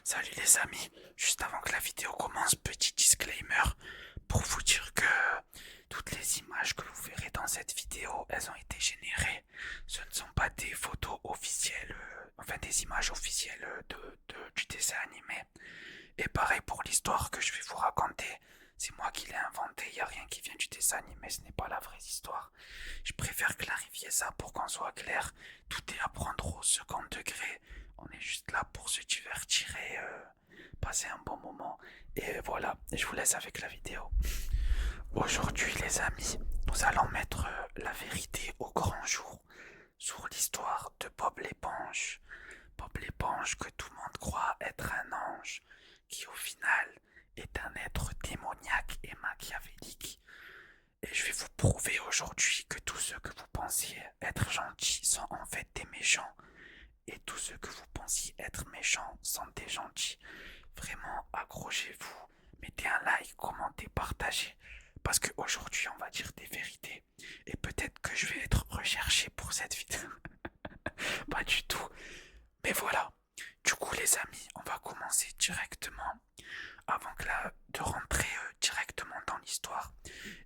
Salut les amis, juste avant que la vidéo commence, petit disclaimer pour vous dire que toutes les images que vous verrez dans cette vidéo, elles ont été générées. Ce ne sont pas des photos officielles, enfin des images officielles du dessin animé. Et pareil pour l'histoire que je vais vous raconter, c'est moi qui l'ai inventé, il n'y a rien qui vient du dessin animé, ce n'est pas la vraie histoire. Je préfère clarifier ça pour qu'on soit clair, tout est à prendre au second degré. On est juste là pour se divertir et passer un bon moment. Et voilà, je vous laisse avec la vidéo. Aujourd'hui les amis, nous allons mettre la vérité au grand jour sur l'histoire de Bob l'éponge. Bob l'éponge que tout le monde croit être un ange, qui au final est un être démoniaque et machiavélique. Et je vais vous prouver aujourd'hui que tous ceux que vous pensiez être gentils sont en fait des méchants. Et tous ceux que vous pensiez être méchants sont des gentils. Vraiment, accrochez-vous, mettez un like, commentez, partagez. Parce qu'aujourd'hui, on va dire des vérités. Et peut-être que je vais être recherché pour cette vidéo. Pas du tout. Mais voilà. Du coup, les amis, on va commencer directement. Avant de rentrer directement dans l'histoire,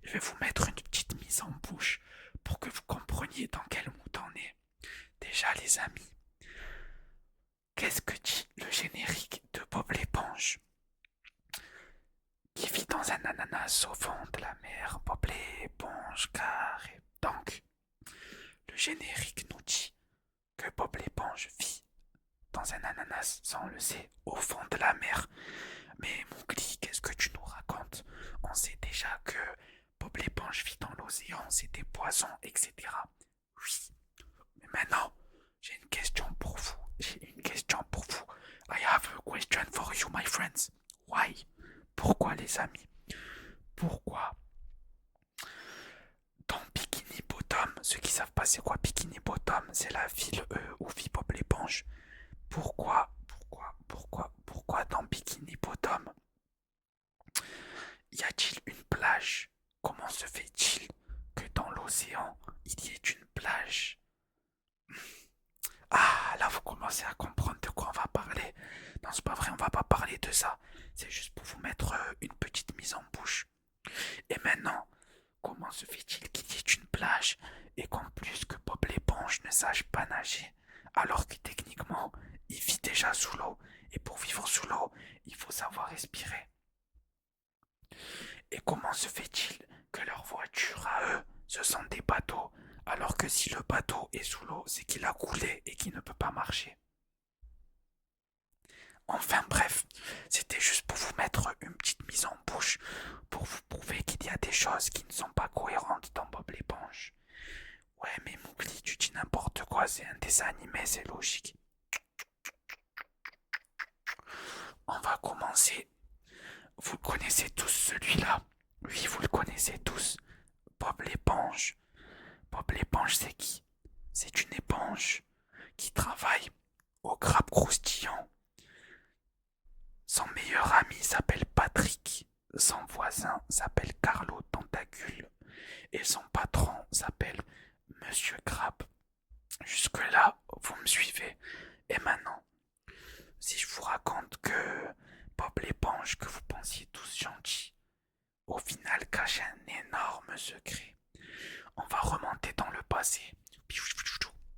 je vais vous mettre une petite mise en bouche pour que vous compreniez dans quel mood on est. Déjà, les amis, qu'est-ce que dit le générique de Bob l'éponge qui vit dans un ananas au fond de la mer? Bob l'éponge carré. Donc, le générique nous dit que Bob l'éponge vit dans un ananas, ça on le sait, au fond de la mer. Mais Mowgli, qu'est-ce que tu nous racontes? On sait déjà que Bob l'éponge vit dans l'océan, c'est des poissons, etc. Oui, mais maintenant, j'ai une question pour vous. J'ai une question pour vous. I have a question for you, my friends. Why? Pourquoi, les amis? Pourquoi dans Bikini Bottom, ceux qui savent pas c'est quoi Bikini Bottom, c'est la ville où vit Bob l'éponge. Pourquoi dans Bikini Bottom y a-t-il une plage? Comment se fait-il que dans l'océan il y ait une plage? Ah, là vous commencez à comprendre de quoi on va parler. Non, c'est pas vrai, on va pas parler de ça. C'est juste pour vous mettre une petite mise en bouche. Et maintenant, comment se fait-il qu'il y ait une plage et qu'en plus que Bob l'éponge ne sache pas nager alors que techniquement il vit déjà sous l'eau et pour vivre sous l'eau il faut savoir respirer. Et comment se fait-il que leurs voitures à eux ce sont des bateaux alors que si le bateau est sous l'eau c'est qu'il a coulé et qu'il ne peut pas marcher? Enfin bref, c'était juste pour vous mettre une petite mise en bouche, pour vous prouver qu'il y a des choses qui ne sont pas cohérentes dans Bob l'éponge. Ouais mais Mowgli, tu dis n'importe quoi, c'est un dessin animé, c'est logique. On va commencer. Vous le connaissez tous celui-là? Oui, vous le connaissez tous. Bob l'éponge. Bob l'éponge c'est qui? C'est une éponge qui travaille au crabe croustillant. Son meilleur ami s'appelle Patrick, son voisin s'appelle Carlo Tentacule et son patron s'appelle Monsieur Crabe. Jusque-là, vous me suivez. Et maintenant, si je vous raconte que Bob l'éponge, que vous pensiez tous gentil, au final cache un énorme secret. On va remonter dans le passé.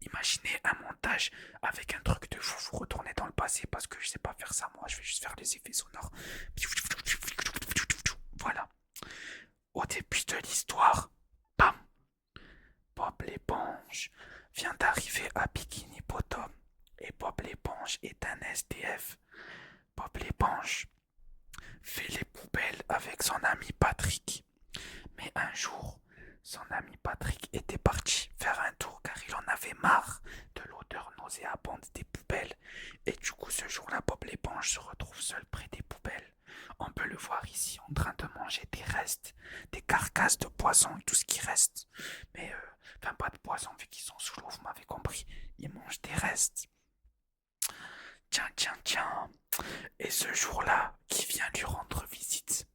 Imaginez un montage avec un truc de fou. Vous retournez dans le passé parce que je sais pas faire ça moi. Je vais juste faire les effets sonores. Voilà. Au début de l'histoire, bam, Bob l'éponge vient d'arriver à Bikini Bottom. Et Bob l'éponge est un SDF. Bob l'éponge fait les poubelles avec son ami Patrick. Mais un jour, son ami Patrick était parti faire un tour car il en avait marre de l'odeur nauséabonde des poubelles. Et du coup, ce jour-là, Bob l'éponge se retrouve seul près des poubelles. On peut le voir ici en train de manger des restes, des carcasses de poissons et tout ce qui reste. Mais, enfin, pas de poissons vu qu'ils sont sous l'eau, vous m'avez compris. Il mange des restes. Tiens, tiens, tiens. Et ce jour-là, qui vient lui rendre visite?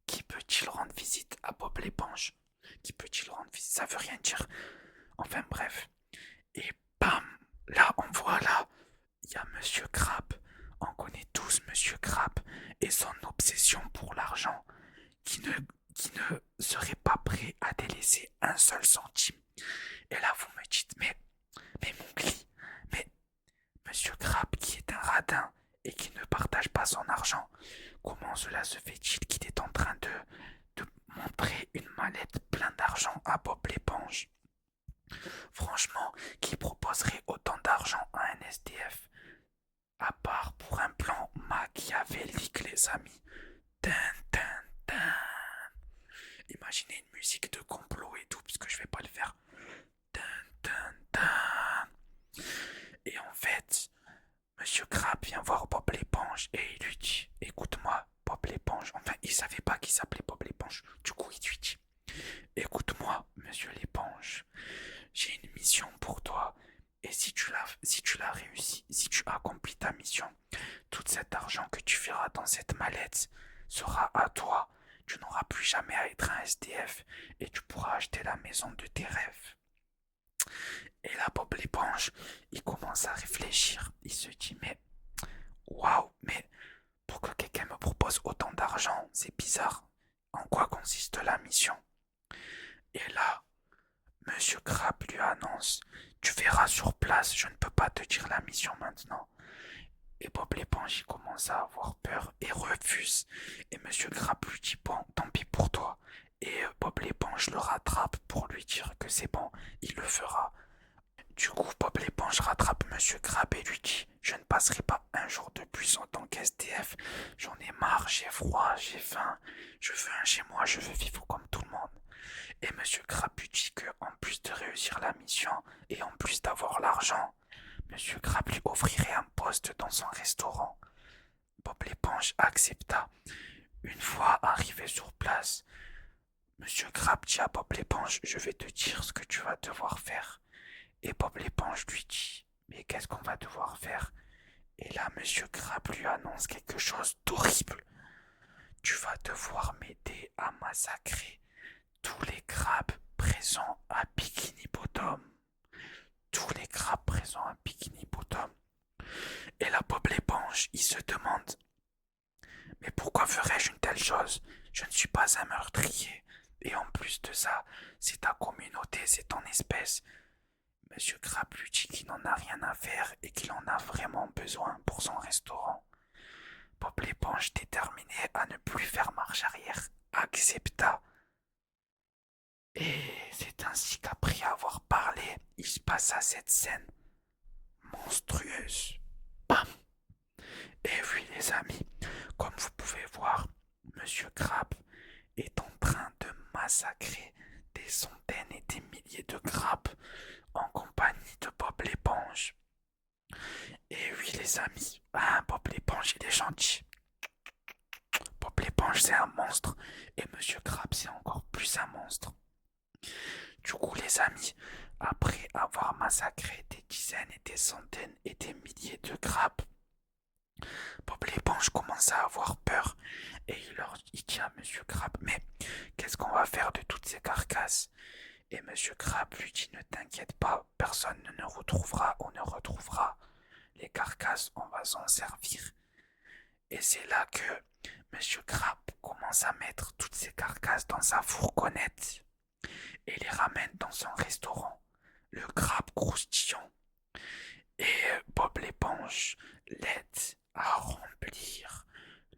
Qui peut-il rendre visite à Bob l'éponge? Qui peut-il rendre visite? Ça veut rien dire. Enfin bref. Et bam, là on voit là, il y a Monsieur Crab. On connaît cause Monsieur Crabbe et son obsession pour l'argent, qui ne serait pas prêt à délaisser un seul centime. Et là, vous me dites, mais Mowgli, mais Monsieur Crabbe, qui est un radin et qui ne partage pas son argent, comment cela se fait-il qu'il est en train de montrer une mallette pleine d'argent à Bob l'éponge? Franchement, qui proposerait autant d'argent à un SDF? À part pour un plan machiavélique, les amis. Tin, tin, tin. Imaginez une musique de complot et tout, parce que je vais pas le faire. Tin, tin, tin. Et en fait, Monsieur Crabbe vient voir Bob l'éponge et il lui dit, écoute-moi, Bob l'éponge. Enfin, il savait pas qu'il s'appelait Bob l'éponge. Du coup, il lui dit, écoute-moi, Monsieur l'éponge, j'ai une mission pour toi. Et si tu l'as réussi, si tu accomplis ta mission, tout cet argent que tu feras dans cette mallette sera à toi. Tu n'auras plus jamais à être un SDF et tu pourras acheter la maison de tes rêves. Et là, Bob l'éponge, il commence à réfléchir. Il se dit, mais waouh, mais pourquoi quelqu'un me propose autant d'argent? C'est bizarre. En quoi consiste la mission? Et là, Monsieur Crabbe lui annonce, tu verras sur place, je ne peux pas te dire la mission maintenant. Et Bob l'éponge, il commence à avoir peur et refuse. Et Monsieur Crabbe lui dit, bon, tant pis pour toi. Et Bob l'éponge le rattrape pour lui dire que c'est bon, il le fera. Du coup, Bob l'éponge rattrape Monsieur Crabbe et lui dit, je ne passerai pas un jour de plus en tant qu'SDF. J'en ai marre, j'ai froid, j'ai faim. Je veux un chez moi, je veux vivre comme tout le monde. Et Monsieur Crabbe lui dit que, en plus de réussir la mission et en plus d'avoir l'argent, Monsieur Crabbe lui offrirait un poste dans son restaurant. Bob l'éponge accepta. Une fois arrivé sur place, Monsieur Crabbe dit à Bob l'éponge, je vais te dire ce que tu vas devoir faire. Et Bob l'éponge lui dit, mais qu'est-ce qu'on va devoir faire? Et là, Monsieur Crabbe lui annonce quelque chose d'horrible. Tu vas devoir m'aider à massacrer tous les crabes présents à Bikini Bottom. Tous les crabes présents à Bikini Bottom. Et là, Bob l'éponge, il se demande, mais pourquoi ferais-je une telle chose? Je ne suis pas un meurtrier. Et en plus de ça, c'est ta communauté, c'est ton espèce. Monsieur Crabbe lui dit qu'il n'en a rien à faire et qu'il en a vraiment besoin pour son restaurant. Bob l'éponge, déterminé à ne plus faire marche arrière, accepta. Et c'est ainsi qu'après avoir parlé, il se passa cette scène monstrueuse. Bam! Et oui les amis, comme vous pouvez voir, Monsieur Crabbe est en train de massacrer des centaines et des milliers de crabes en compagnie de Bob l'éponge. Et oui les amis, Bob l'éponge il est gentil. Bob l'éponge c'est un monstre et Monsieur Crabbe c'est encore plus un monstre. Du coup les amis, après avoir massacré des dizaines et des centaines et des milliers de crabes, Bob l'éponge commence à avoir peur et il dit à Monsieur Crabbe, mais qu'est-ce qu'on va faire de toutes ces carcasses? Et Monsieur Crabbe lui dit, ne t'inquiète pas, personne ne nous retrouvera ou ne retrouvera les carcasses, on va s'en servir. Et c'est là que Monsieur Crabbe commence à mettre toutes ces carcasses dans sa fourgonnette et les ramène dans son restaurant, le crabe croustillant. Et Bob l'éponge l'aide à remplir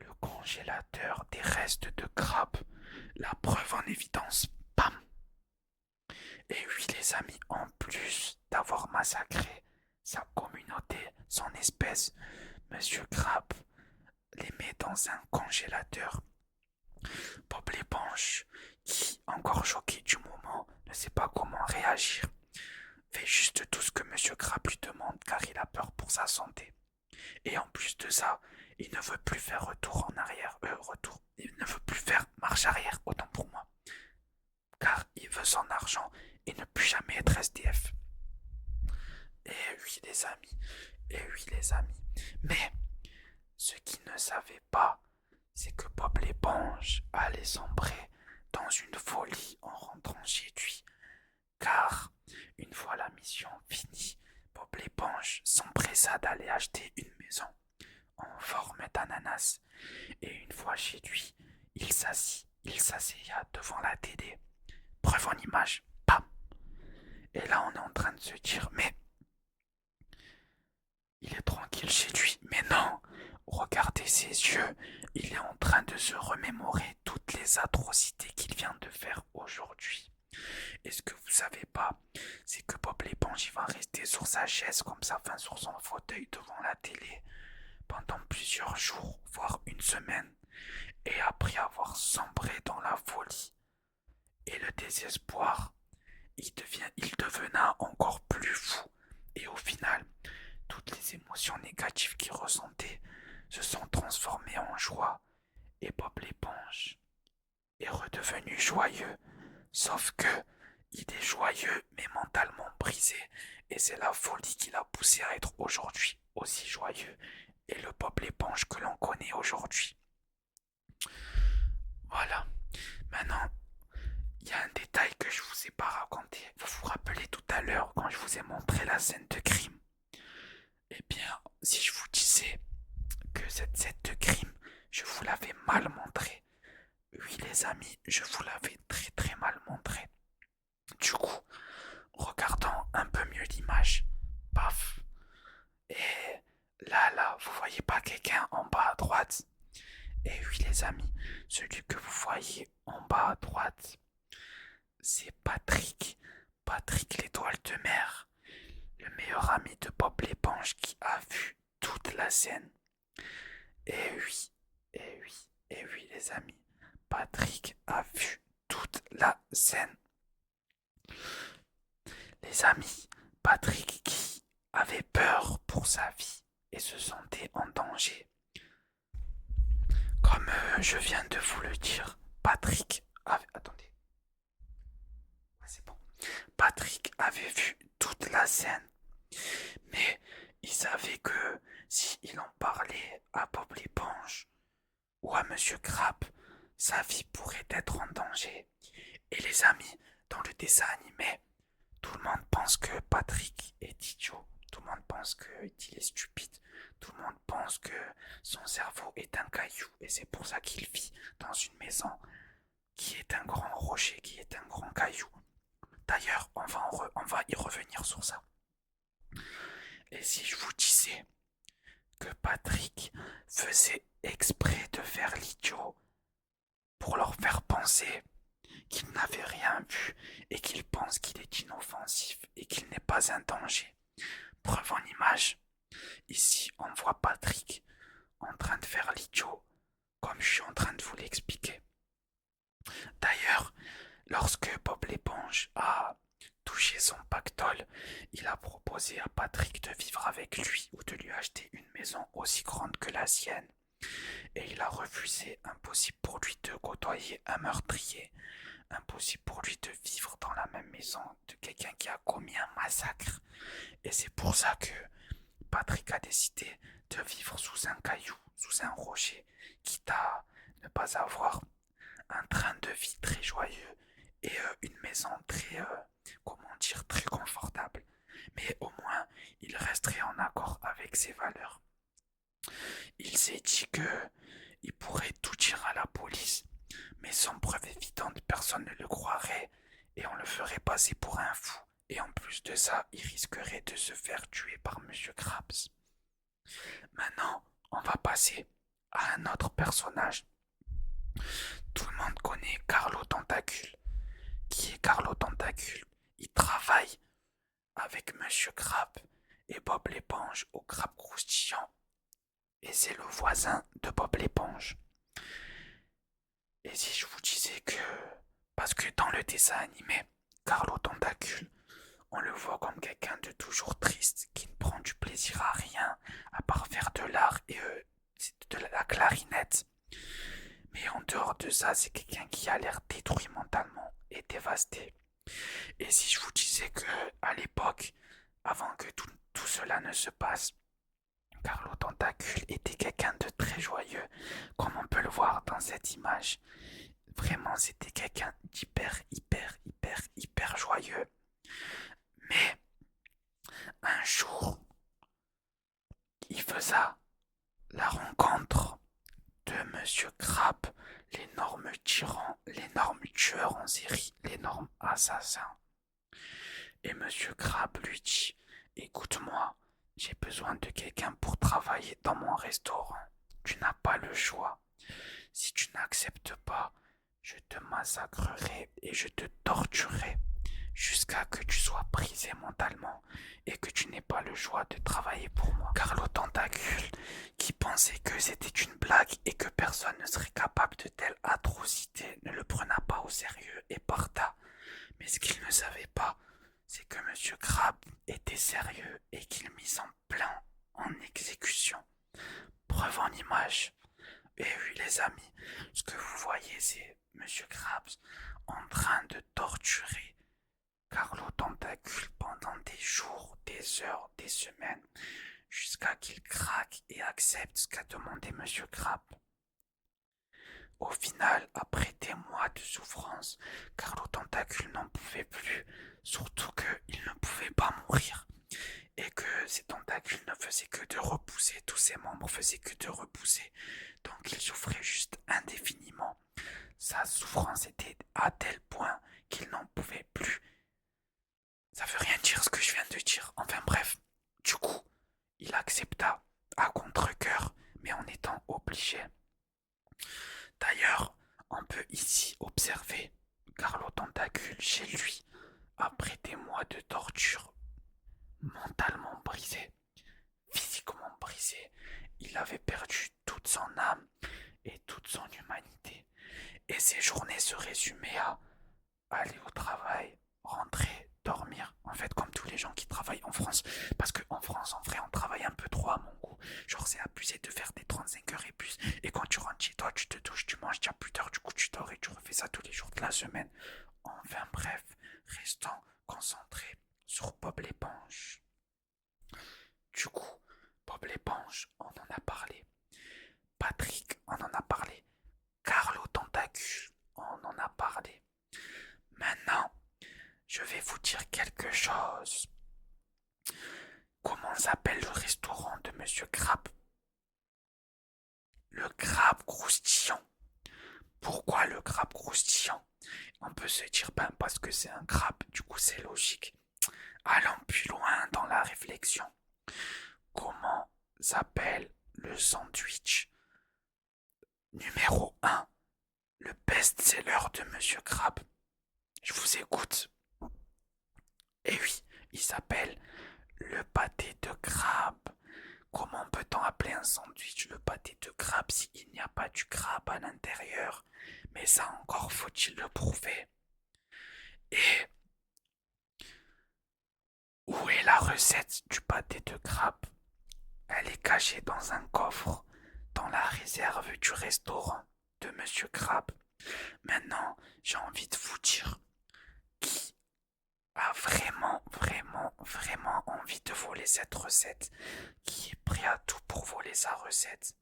le congélateur des restes de crabe. La preuve en évidence, bam! Et oui les amis, en plus d'avoir massacré sa communauté, son espèce, Monsieur Crabbe les met dans un congélateur. Bob l'éponge, qui, encore choqué du moment, ne sait pas comment réagir, fait juste tout ce que Monsieur Crabbe lui demande car il a peur pour sa santé. Et en plus de ça, il ne veut plus faire retour en arrière, il ne veut plus faire marche arrière, autant pour moi. Car il veut son argent et ne plus jamais être SDF. Et oui les amis, et oui les amis. Mais ce qu'il ne savait pas, c'est que Bob l'éponge allait sombrer dans une folie en rentrant chez lui. Car, une fois la mission finie, Bob l'éponge s'empressa d'aller acheter une maison en forme d'ananas. Et une fois chez lui, il s'asseya devant la télé. Preuve en image, bam. Et là, on est en train de se dire, mais il est tranquille chez lui. Mais non, regardez ses yeux. Il est en train de se remémorer toutes les atrocités qu'il vient de faire aujourd'hui. Et ce que vous savez pas, c'est que Bob l'éponge, il va rester sur sa chaise comme ça, enfin sur son fauteuil devant la télé pendant plusieurs jours, voire une semaine. Et après avoir sombré dans la folie et le désespoir, il devena encore plus fou. Et au final, toutes les émotions négatives qu'il ressentait se sont transformées en joie. Et Bob l'éponge est redevenu joyeux. Sauf que il est joyeux mais mentalement brisé. Et c'est la folie qui l'a poussé à être aujourd'hui aussi joyeux. Et le Bob l'éponge que l'on connaît aujourd'hui. Voilà. Maintenant, il y a un détail que je vous ai pas raconté. Vous vous rappelez tout à l'heure quand je vous ai montré la scène de crime. Eh bien, si je vous disais que cette scène de crime, je vous l'avais mal montrée. Oui les amis, je vous l'avais très très mal montré. Du coup, regardons un peu mieux l'image. Paf. Et là, vous voyez pas quelqu'un en bas à droite? Et oui les amis, celui que vous voyez en bas à droite, c'est Patrick. Patrick l'étoile de mer, le meilleur ami de Bob l'éponge qui a vu toute la scène. Et oui, et oui, et oui les amis, Patrick a vu toute la scène. Les amis, Patrick qui avait peur pour sa vie et se sentait en danger. Comme je viens de vous le dire, Patrick avait... Attendez. C'est bon. Patrick avait vu toute la scène. Mais il savait que s'il en parlait à Bob l'éponge ou à Monsieur Crabbe, sa vie pourrait être en danger. Et les amis, dans le dessin animé, tout le monde pense que Patrick est idiot. Tout le monde pense qu'il est stupide. Tout le monde pense que son cerveau est un caillou. Et c'est pour ça qu'il vit dans une maison qui est un grand rocher, qui est un grand caillou. D'ailleurs, on va y revenir sur ça. Et si je vous disais que Patrick faisait exprès de faire l'idiot pour leur faire penser qu'il n'avait rien vu et qu'il pense qu'il est inoffensif et qu'il n'est pas un danger. Preuve en image, ici on voit Patrick en train de faire l'idiot comme je suis en train de vous l'expliquer. D'ailleurs, lorsque Bob l'éponge a touché son pactole, il a proposé à Patrick de vivre avec lui ou de lui acheter une maison aussi grande que la sienne. Et il a refusé, impossible pour lui de côtoyer un meurtrier, impossible pour lui de vivre dans la même maison de quelqu'un qui a commis un massacre. Et c'est pour ça que Patrick a décidé de vivre sous un caillou, sous un rocher, quitte à ne pas avoir un train de vie très joyeux et une maison très, très confortable. Mais au moins, il resterait en accord avec ses valeurs. Il s'est dit que il pourrait tout dire à la police, mais sans preuve évidente, personne ne le croirait et on le ferait passer pour un fou. Et en plus de ça, il risquerait de se faire tuer par Monsieur Krabs. Maintenant, on va passer à un autre personnage. Tout le monde connaît Carlo Tentacule. Qui est Carlo Tentacule? Il travaille avec Monsieur Crabbe et Bob l'éponge au crabe croustillant. Et c'est le voisin de Bob l'éponge. Et si je vous disais que... Parce que dans le dessin animé, Carlo Tentacule, on le voit comme quelqu'un de toujours triste, qui ne prend du plaisir à rien, à part faire de l'art et de la clarinette. Mais en dehors de ça, c'est quelqu'un qui a l'air détruit mentalement et dévasté. Et si je vous disais que à l'époque, avant que tout cela ne se passe, Carlo Tentacule était quelqu'un de très joyeux, comme on peut le voir dans cette image. Vraiment, c'était quelqu'un hyper joyeux. Mais un jour, il faisait La rencontre de Monsieur Crabbe, l'énorme tyran, l'énorme tueur en série, l'énorme assassin. Et Monsieur Crabbe lui dit: écoute-moi, j'ai besoin de quelqu'un pour travailler dans mon restaurant. Tu n'as pas le choix. Si tu n'acceptes pas, je te massacrerai et je te torturerai jusqu'à que tu sois brisé mentalement et que tu n'aies pas le choix de travailler pour moi. Carlo Tentacule, qui pensait que c'était une blague et que personne ne serait capable de telle atrocité, ne le prena pas au sérieux et parta. Mais ce qu'il ne savait pas, c'est que Monsieur Crabbe était sérieux et qu'il mit son plan en exécution. Preuve en image. Et oui les amis, ce que vous voyez c'est Monsieur Krabs en train de torturer Carlo Tentacule pendant des jours, des heures, des semaines, jusqu'à qu'il craque et accepte ce qu'a demandé Monsieur Crabbe. Au final, après des mois de souffrance, Carlo Tentacule n'en pouvait plus, surtout qu'il ne pouvait pas mourir. Et que ses tentacules ne faisaient que de repousser, tous ses membres faisaient que de repousser. Donc il souffrait juste indéfiniment. Sa souffrance était à tel point qu'il n'en pouvait plus. Ça veut rien dire ce que je viens de dire. Enfin bref, du coup, il accepta à contre-cœur, mais en étant obligé. D'ailleurs, on peut ici observer Carlo Tentacule chez lui, après des mois de torture, mentalement brisé, physiquement brisé. Il avait perdu toute son âme et toute son humanité. Et ses journées se résumaient à aller au travail, rentrer, dormir. En fait, comme tous les gens qui travaillent en France. Parce qu'en France, en vrai, on travaille un peu trop à mon goût. Genre, c'est abusé de faire des 35 heures et plus. Et quand tu rentres chez toi, tu te douches, tu manges, tu as plus d'heures, du coup, tu dors et tu refais ça tous les jours de la semaine. Enfin bref, restons concentrés sur Bob l'éponge. Du coup, Bob l'éponge, on en a parlé. Patrick, on en a parlé. Carlo Tentacule, on en a parlé. Maintenant, je vais vous dire quelque chose. Comment s'appelle le restaurant de Monsieur Crabbe? Le crabe croustillant. Pourquoi le crabe croustillant? On peut se dire, ben parce que c'est un crabe, du coup c'est logique. Allons plus loin dans la réflexion. Comment s'appelle le sandwich numéro 1, le best-seller de Monsieur Crabbe? Je vous écoute. Eh oui, il s'appelle le pâté de crabe. Comment peut-on appeler un sandwich le pâté de crabe s'il n'y a pas du crabe à l'intérieur? Mais ça encore faut-il le prouver. Et où est la recette du pâté de crabe? Elle est cachée dans un coffre, dans la réserve du restaurant de Monsieur Crabbe. Maintenant, j'ai envie de vous dire qui a vraiment envie de voler cette recette, qui est prêt à tout pour voler sa recette.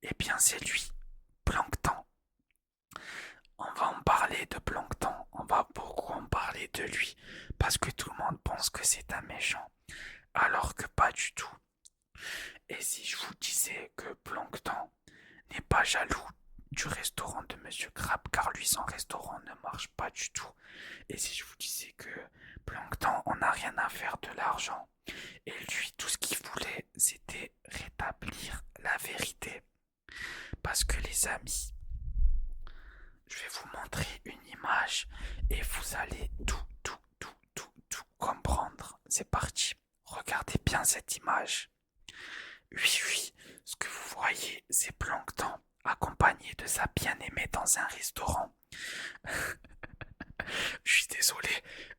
Eh bien, c'est lui, Plancton. On va en parler de Plancton, on va beaucoup en parler de lui, parce que tout le monde pense que c'est un méchant, alors que pas du tout. Et si je vous disais que Plancton n'est pas jaloux du restaurant de Monsieur Crabbe, car lui son restaurant ne marche pas du tout. Et si je vous disais que Plancton on n'a rien à faire de l'argent, et lui tout ce qu'il voulait c'était rétablir la vérité. Parce que les amis, je vais vous montrer une image et vous allez tout comprendre. C'est parti, regardez bien cette image. Oui, ce que vous voyez, c'est Plancton accompagné de sa bien-aimée dans un restaurant. Je suis désolé,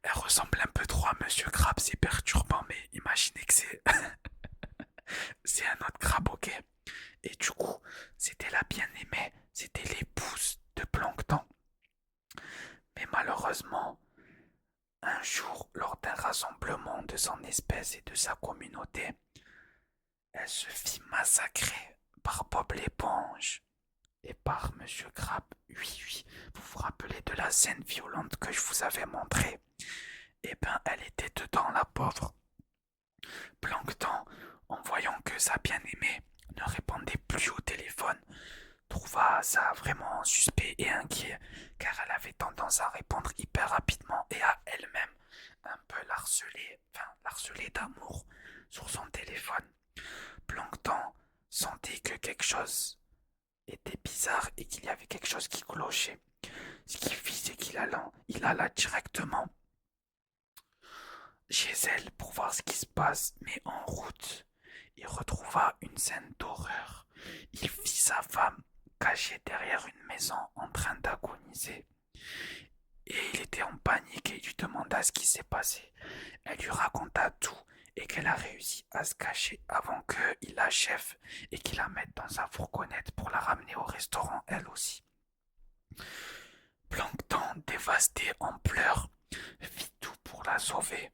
elle ressemble un peu trop à Monsieur Crabbe, c'est perturbant, mais imaginez que c'est c'est un autre crabe, ok? Et du coup, c'était la bien-aimée, c'était l'épouse de Plancton. Mais malheureusement, un jour, lors d'un rassemblement de son espèce et de sa communauté, elle se fit massacrer par Bob l'éponge et par Monsieur Crabbe. Oui, vous vous rappelez de la scène violente que je vous avais montrée? Eh ben, elle était dedans, la pauvre. Plancton, en voyant que sa bien-aimée ne répondait plus au téléphone, trouva ça vraiment suspect et inquiet, car elle avait tendance à répondre hyper rapidement et à elle-même un peu l'harceler d'amour sur son téléphone. Plankton sentait que quelque chose était bizarre et qu'il y avait quelque chose qui clochait. Ce qu'il fit, c'est il alla directement chez elle pour voir ce qui se passe, mais en route, il retrouva une scène d'horreur. Il vit sa femme cachée derrière une maison en train d'agoniser. Et il était en panique et lui demanda ce qui s'est passé. Elle lui raconta tout et qu'elle a réussi à se cacher avant qu'il l'achève et qu'il la mette dans sa fourgonnette pour la ramener au restaurant elle aussi. Plankton, dévasté en pleurs, fit tout pour la sauver.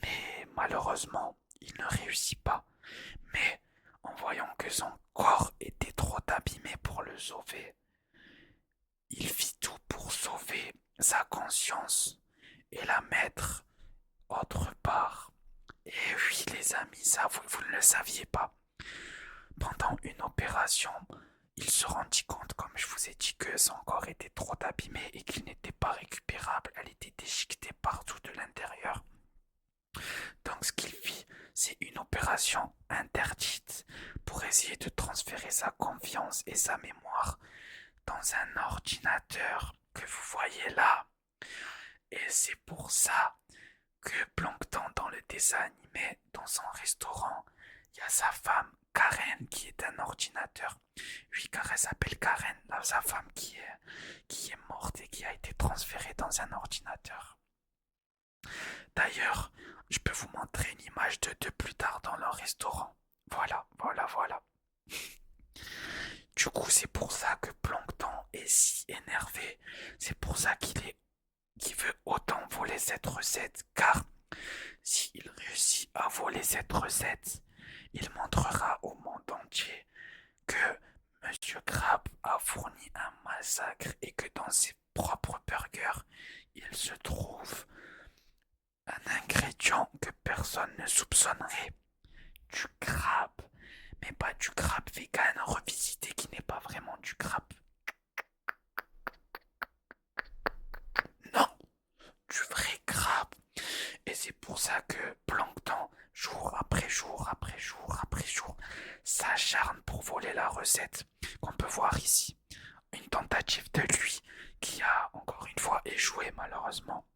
Mais malheureusement, il ne réussit pas. Mais en voyant que son corps était trop abîmé pour le sauver, il fit tout pour sauver sa conscience et la mettre autre part. Et oui, les amis, ça vous ne le saviez pas. Pendant une opération, il se rendit compte, comme je vous ai dit, que son corps était trop abîmé et qu'il n'était pas récupérable. Elle était déchiquetée partout de l'intérieur. Donc ce qu'il fit, c'est une opération interdite pour essayer de transférer sa confiance et sa mémoire dans un ordinateur que vous voyez là. Et c'est pour ça que Plankton dans le dessin animé, dans son restaurant, il y a sa femme Karen qui est un ordinateur. Oui, car elle s'appelle Karen, là, sa femme qui est morte et qui a été transférée dans un ordinateur. D'ailleurs, je peux vous montrer une image de plus tard dans leur restaurant. Voilà. Du coup, c'est pour ça que Plankton est si énervé. C'est pour ça qu'il veut autant voler cette recette. Car s'il réussit à voler cette recette, il montrera au monde entier que Monsieur Crab a fourni un massacre et que dans ses propres burgers, il se trouve un ingrédient que personne ne soupçonnerait. Du crabe. Mais pas du crabe vegan revisité qui n'est pas vraiment du crabe. Non, du vrai crabe. Et c'est pour ça que Plankton, jour après jour après jour après jour, s'acharne pour voler la recette qu'on peut voir ici. Une tentative de lui qui a encore une fois échoué malheureusement.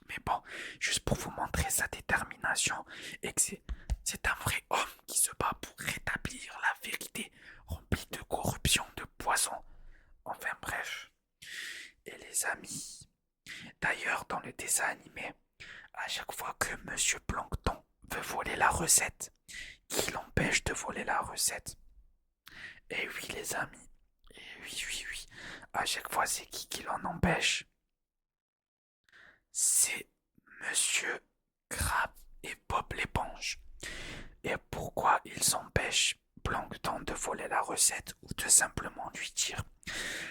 Mais bon, juste pour vous montrer sa détermination et que c'est un vrai homme qui se bat pour rétablir la vérité remplie de corruption, de poison. Enfin bref. Et les amis, d'ailleurs dans le dessin animé, à chaque fois que Monsieur Plankton veut voler la recette, qui l'empêche de voler la recette? Et oui les amis, et oui, à chaque fois c'est qui l'en empêche? C'est Monsieur Crab et Bob l'éponge. Et pourquoi ils empêchent Plankton de voler la recette ou de simplement lui dire?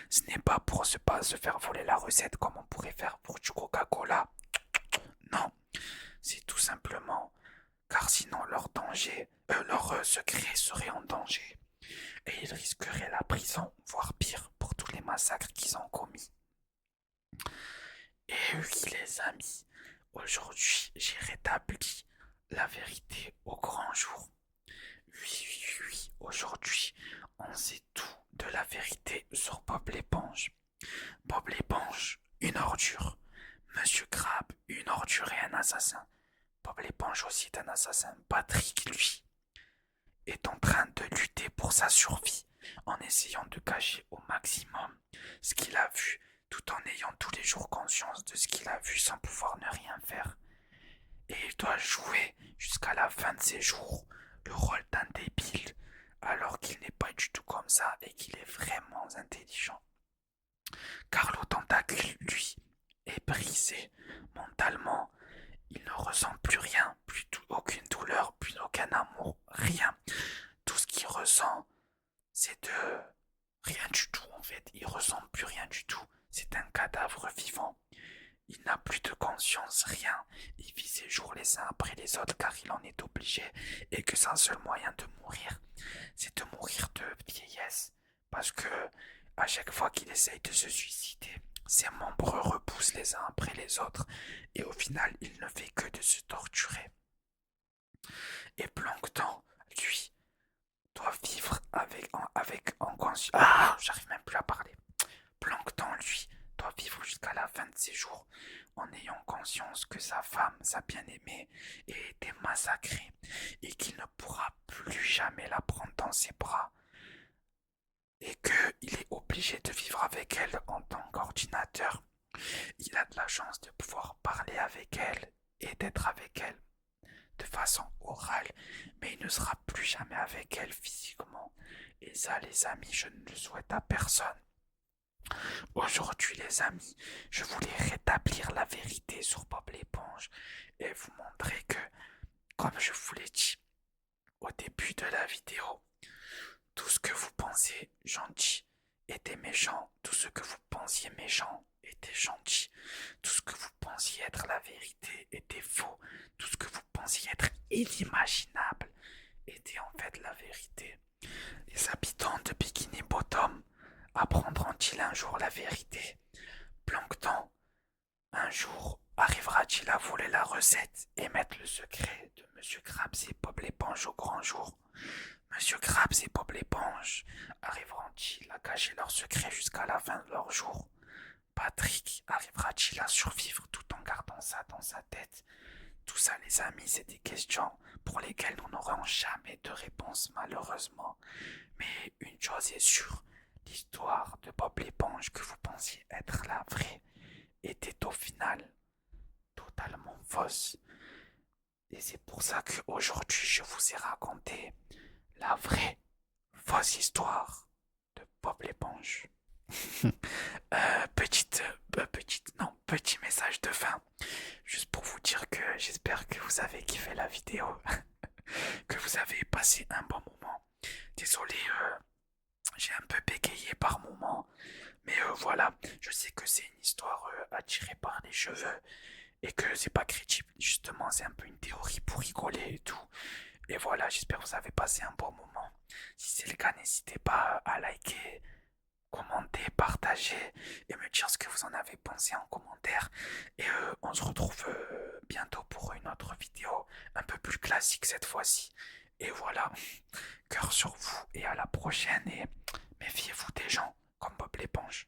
Ce n'est pas pour se faire voler la recette comme on pourrait faire pour du Coca-Cola. Non, c'est tout simplement car sinon leur secret serait en danger et ils risqueraient la prison, voire pire, pour tous les massacres qu'ils ont commis. Et oui les amis, aujourd'hui j'ai rétabli la vérité au grand jour. Oui, aujourd'hui on sait tout de la vérité sur Bob l'éponge. Bob l'éponge, une ordure. Monsieur Crab, une ordure et un assassin. Bob l'éponge aussi est un assassin. Patrick, lui, est en train de lutter pour sa survie en essayant de cacher au maximum ce qu'il a vu tout en ayant tous les jours conscience de ce qu'il a vu sans pouvoir ne rien faire. Et il doit jouer jusqu'à la fin de ses jours le rôle d'un débile alors qu'il n'est pas du tout comme ça et qu'il est vraiment intelligent. Carlo Tentacule, lui, est brisé mentalement. Il ne ressent plus rien, aucune douleur, plus aucun amour, rien. Tout ce qu'il ressent, c'est de rien du tout en fait. Il ressent plus rien du tout. C'est un cadavre vivant. Il n'a plus de conscience, rien. Il vit ses jours les uns après les autres car il en est obligé et que son seul moyen de mourir, c'est de mourir de vieillesse. Parce que à chaque fois qu'il essaye de se suicider, ses membres repoussent les uns après les autres et au final il ne fait que de se torturer. Et Plankton, lui, doit vivre avec en conscience. Ah, j'arrive même plus à parler. Plankton, lui, doit vivre jusqu'à la fin de ses jours en ayant conscience que sa femme, sa bien-aimée, a été massacrée et qu'il ne pourra plus jamais la prendre dans ses bras et qu'il est obligé de vivre avec elle en tant qu'ordinateur. Il a de la chance de pouvoir parler avec elle et d'être avec elle de façon orale, mais il ne sera plus jamais avec elle physiquement. Et ça, les amis, je ne le souhaite à personne. Aujourd'hui, les amis, je voulais rétablir la vérité sur Bob l'éponge et vous montrer que, comme je vous l'ai dit au début de la vidéo, tout ce que vous pensiez gentil était méchant, tout ce que vous pensiez méchant était gentil, tout ce que vous pensiez être la vérité était faux, tout ce que vous pensiez être inimaginable était en fait la vérité. Les habitants de Bikini Bottom apprendront-ils un jour la vérité? Plankton, un jour arrivera-t-il à voler la recette et mettre le secret de Monsieur Krabs et Bob l'éponge au grand jour? Monsieur Krabs et Bob l'éponge arriveront-ils à cacher leur secret jusqu'à la fin de leur jour? Patrick arrivera-t-il à survivre tout en gardant ça dans sa tête? Tout ça, les amis, c'est des questions pour lesquelles nous n'aurons jamais de réponse, malheureusement. Mais une chose est sûre, l'histoire de Bob l'éponge que vous pensiez être la vraie était au final totalement fausse. Et c'est pour ça qu'aujourd'hui, je vous ai raconté la vraie fausse histoire de Bob l'éponge. Petit message de fin, juste pour vous dire que j'espère que vous avez kiffé la vidéo, que vous avez passé un bon moment. Désolé, j'ai un peu bégayé par moment, mais voilà, je sais que c'est une histoire attirée par les cheveux et que c'est pas crédible. Justement, c'est un peu une théorie pour rigoler et tout. Et voilà, j'espère que vous avez passé un bon moment. Si c'est le cas, n'hésitez pas à liker, commenter, partager et me dire ce que vous en avez pensé en commentaire. Et on se retrouve bientôt pour une autre vidéo un peu plus classique cette fois-ci. Et voilà, cœur sur vous et à la prochaine et méfiez-vous des gens comme Bob l'éponge.